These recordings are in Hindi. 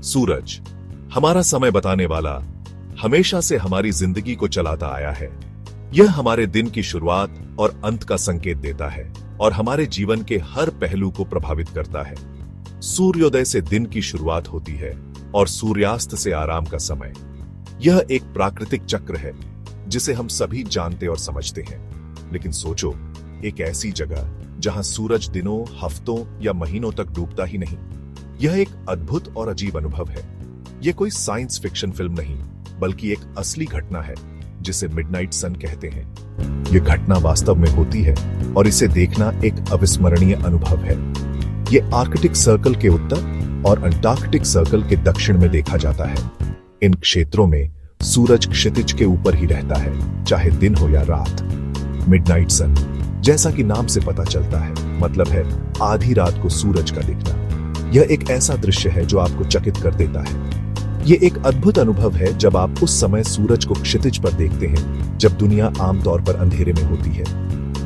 सूरज, हमारा समय बताने वाला, हमेशा से हमारी जिंदगी को चलाता आया है। यह हमारे दिन की शुरुआत और अंत का संकेत देता है और हमारे जीवन के हर पहलू को प्रभावित करता है। सूर्योदय से दिन की शुरुआत होती है और सूर्यास्त से आराम का समय। यह एक प्राकृतिक चक्र है जिसे हम सभी जानते और समझते हैं। लेकिन सोचो, एक ऐसी जगह जहां सूरज दिनों, हफ्तों या महीनों तक डूबता ही नहीं। यह एक अद्भुत और अजीब अनुभव है। यह कोई साइंस फिक्शन फिल्म नहीं, बल्कि एक असली घटना है जिसे मिडनाइट सन कहते हैं। यह घटना वास्तव में होती है और इसे देखना एक अविस्मरणीय अनुभव है। यह आर्कटिक सर्कल के उत्तर और अंटार्कटिक सर्कल के दक्षिण में देखा जाता है। इन क्षेत्रों में सूरज क्षितिज के ऊपर ही रहता है, चाहे दिन हो या रात। मिडनाइट सन, जैसा कि नाम से पता चलता है, मतलब है आधी रात को सूरज का दिखना। यह एक ऐसा दृश्य है जो आपको चकित कर देता है। यह एक अद्भुत अनुभव है जब आप उस समय सूरज को क्षितिज पर देखते हैं जब दुनिया आमतौर पर अंधेरे में होती है।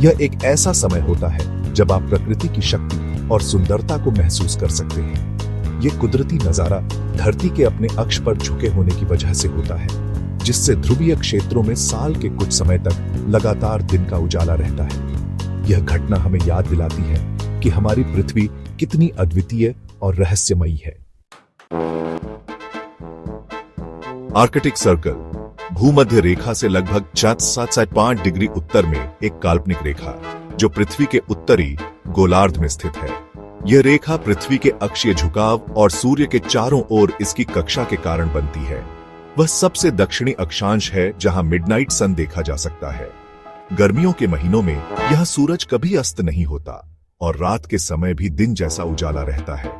यह एक ऐसा समय होता है जब आप प्रकृति की शक्ति और सुंदरता को महसूस कर सकते हैं। यह कुदरती नजारा धरती के अपने अक्ष पर झुके होने की वजह से होता है, जिससे ध्रुवीय क्षेत्रों में साल के कुछ समय तक लगातार दिन का उजाला रहता है। यह घटना हमें याद दिलाती है कि हमारी पृथ्वी कितनी अद्वितीय और रहस्यमयी है। आर्कटिक सर्कल भूमध्य रेखा से लगभग 7.5 डिग्री उत्तर में एक काल्पनिक रेखा जो पृथ्वी के उत्तरी गोलार्ध में स्थित है। यह रेखा पृथ्वी के अक्षीय झुकाव और सूर्य के चारों ओर इसकी कक्षा के कारण बनती है। वह सबसे दक्षिणी अक्षांश है जहां मिडनाइट सन देखा जा सकता है। गर्मियों के महीनों में यह सूरज कभी अस्त नहीं होता और रात के समय भी दिन जैसा उजाला रहता है।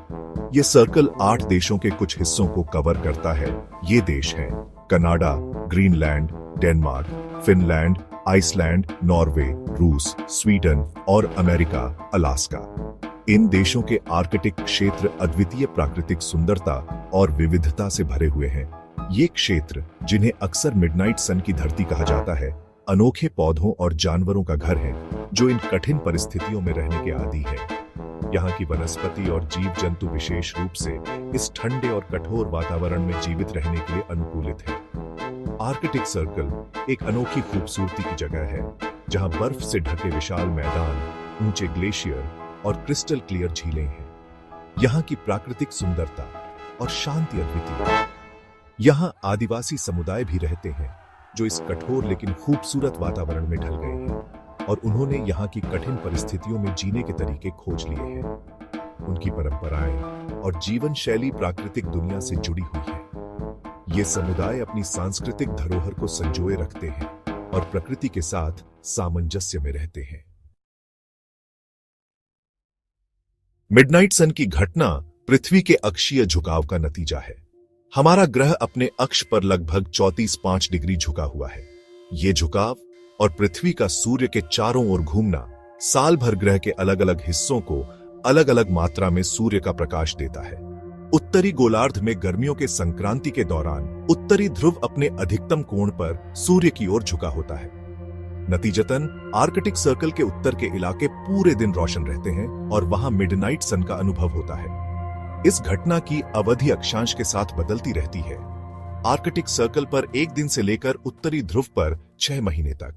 यह सर्कल 8 देशों के कुछ हिस्सों को कवर करता है। ये देश हैं Canada, Greenland, Denmark, Finland, Iceland, Norway, रूस, स्वीडन और अमेरिका, अलास्का। इन देशों के आर्कटिक क्षेत्र अद्वितीय प्राकृतिक सुंदरता और विविधता से भरे हुए हैं। ये क्षेत्र, जिन्हें अक्सर मिडनाइट सन की धरती कहा जाता है, अनोखे पौधों और जानवरों का घर है जो इन कठिन परिस्थितियों में रहने के आदी हैं। यहाँ की वनस्पति और जीव जंतु विशेष रूप से इस ठंडे और कठोर वातावरण में जीवित रहने के लिए अनुकूलित है। आर्कटिक सर्कल एक अनोखी खूबसूरती की जगह है जहाँ बर्फ से ढके विशाल मैदान, ऊंचे ग्लेशियर और क्रिस्टल क्लियर झीलें हैं। यहाँ की प्राकृतिक सुंदरता और शांति अद्वितीय है। यहाँ आदिवासी समुदाय भी रहते हैं जो इस कठोर लेकिन खूबसूरत वातावरण में ढल गए हैं और उन्होंने यहाँ की कठिन परिस्थितियों में जीने के तरीके खोज लिए हैं। उनकी परंपराएं और जीवन शैली प्राकृतिक दुनिया से जुड़ी हुई है। ये समुदाय अपनी सांस्कृतिक धरोहर को संजोए रखते हैं और प्रकृति के साथ सामंजस्य में रहते हैं। मिडनाइट सन की घटना पृथ्वी के अक्षीय झुकाव का नतीजा है। हमारा ग्रह अपने अक्ष पर लगभग 34.5 डिग्री झुका हुआ है। ये झुकाव और पृथ्वी का सूर्य के चारों ओर घूमना साल भर ग्रह के अलग अलग हिस्सों को अलग अलग मात्रा में सूर्य का प्रकाश देता है। उत्तरी गोलार्ध में गर्मियों के संक्रांति के दौरान उत्तरी ध्रुव अपने अधिकतम कोण पर सूर्य की ओर झुका होता है। नतीजतन आर्कटिक सर्कल के उत्तर के इलाके पूरे दिन रोशन रहते हैं और वहां मिडनाइट सन का अनुभव होता है। इस घटना की अवधि अक्षांश के साथ बदलती रहती है। आर्कटिक सर्कल पर एक दिन से लेकर उत्तरी ध्रुव पर 6 महीने तक।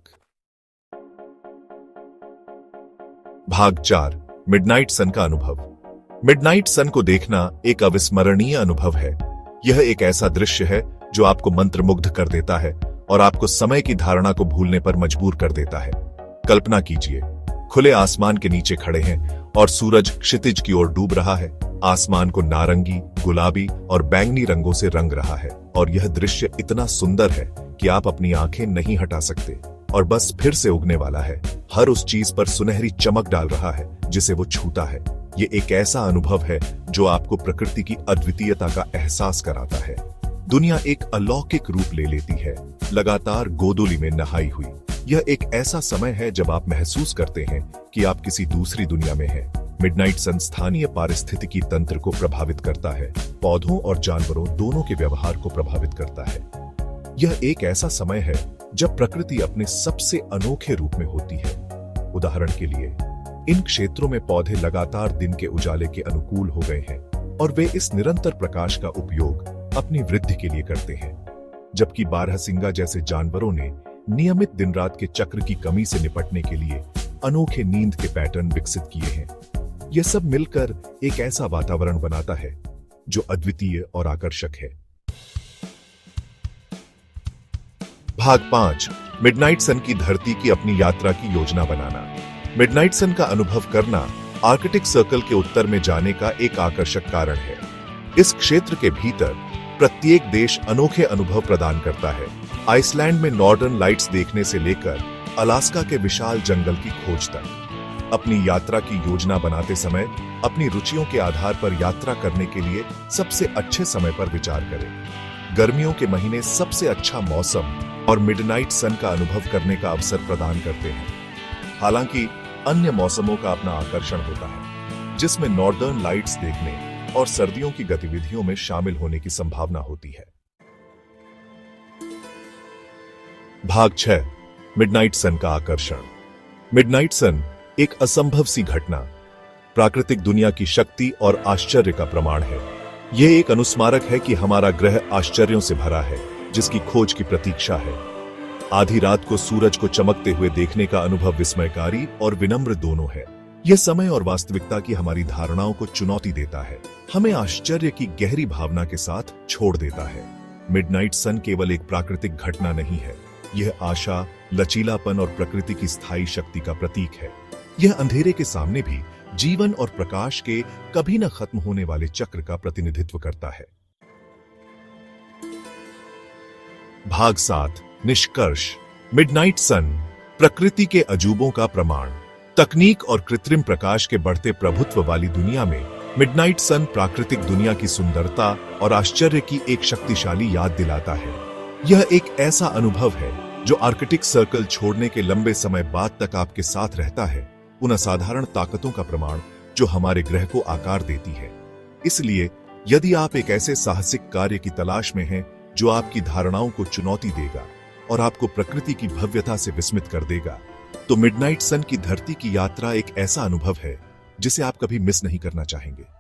भाग 4, मिडनाइट सन का अनुभव। मिडनाइट सन को देखना एक अविस्मरणीय अनुभव है। यह एक ऐसा दृश्य है जो आपको मंत्रमुग्ध कर देता है और आपको समय की धारणा को भूलने पर मजबूर कर देता है। कल्पना कीजिए, खुले आसमान के नीचे खड़े हैं और सूरज क्षितिज की ओर डूब रहा है। आसमान को नारंगी, गुलाबी और बैंगनी रंगों से रंग रहा है और यह दृश्य इतना सुंदर है कि आप अपनी आंखें नहीं हटा सकते और बस फिर से उगने वाला है। हर उस चीज पर सुनहरी चमक डाल रहा है जिसे वो छूता है। ये एक ऐसा अनुभव है जो आपको प्रकृति की अद्वितीयता का एहसास कराता है। दुनिया एक अलौकिक रूप ले लेती है, लगातार गोदोली में नहाई हुई। यह एक ऐसा समय है जब आप महसूस करते हैं कि आप किसी दूसरी दुनिया में हैं। मिडनाइट सन स्थानीय पारिस्थितिकी तंत्र को प्रभावित करता है, पौधों और जानवरों दोनों के व्यवहार को प्रभावित करता है। यह एक ऐसा समय है जब प्रकृति अपने सबसे अनोखे रूप में होती है। उदाहरण के लिए, इन क्षेत्रों में पौधे लगातार दिन के उजाले के अनुकूल हो गए हैं। और वे इस निरंतर प्रकाश का उपयोग अपनी वृद्धि के लिए करते हैं। जबकि बारहसिंगा जैसे जानवरों ने नियमित दिन रात के चक्र की कमी से निपटने के लिए अनोखे नींद के पैटर्न विकसित किए हैं। यह सब मिलकर एक ऐसा वातावरण बनाता है जो अद्वितीय और आकर्षक है। भाग 5, मिडनाइट सन की धरती की अपनी यात्रा की योजना बनाना। मिडनाइट सन का अनुभव करना आर्कटिक सर्कल के उत्तर में जाने का एक आकर्षक कारण है। इस क्षेत्र के भीतर प्रत्येक देश अनोखे अनुभव प्रदान करता है। आइसलैंड में नॉर्दर्न लाइट्स देखने से लेकर अलास्का के विशाल जंगल की खोज तक। अपनी यात्रा की योजना बनाते समय अपनी रुचियों के आधार पर यात्रा करने के लिए सबसे अच्छे समय पर विचार करें। गर्मियों के महीने सबसे अच्छा मौसम और मिडनाइट सन का अनुभव करने का अवसर प्रदान करते हैं। हालांकि अन्य मौसमों का अपना आकर्षण होता है, जिसमें नॉर्दर्न लाइट्स देखने और सर्दियों की गतिविधियों में शामिल होने की संभावना होती है। भाग 6, मिडनाइट सन का आकर्षण। मिडनाइट सन एक असंभव सी घटना, प्राकृतिक दुनिया की शक्ति और आश्चर्य का प्रमाण है। यह एक अनुस्मारक है कि हमारा ग्रह आश्चर्यों से भरा है, जिसकी खोज की प्रतीक्षा है। आधी रात को सूरज को चमकते हुए देखने का अनुभव विस्मयकारी और विनम्र दोनों है। यह समय और वास्तविकता की हमारी धारणाओं को चुनौती देता है, हमें आश्चर्य की गहरी भावना के साथ छोड़ देता है। मिडनाइट सन केवल एक प्राकृतिक घटना नहीं है, यह आशा, लचीलापन और प्रकृति की स्थायी शक्ति का प्रतीक है। यह अंधेरे के सामने भी जीवन और प्रकाश के कभी न खत्म होने वाले चक्र का प्रतिनिधित्व करता है। भाग 7, निष्कर्ष। मिडनाइट सन प्रकृति के अजूबों का प्रमाण। तकनीक और कृत्रिम प्रकाश के बढ़ते प्रभुत्व वाली दुनिया में मिडनाइट सन प्राकृतिक दुनिया की सुंदरता और आश्चर्य की एक शक्तिशाली याद दिलाता है। यह एक ऐसा अनुभव है जो आर्कटिक सर्कल छोड़ने के लंबे समय बाद तक आपके साथ रहता है, उन असाधारण ताकतों का प्रमाण जो हमारे ग्रह को आकार देती है। इसलिए यदि आप एक ऐसे साहसिक कार्य की तलाश में हैं जो आपकी धारणाओं को चुनौती देगा और आपको प्रकृति की भव्यता से विस्मित कर देगा, तो मिडनाइट सन की धरती की यात्रा एक ऐसा अनुभव है जिसे आप कभी मिस नहीं करना चाहेंगे।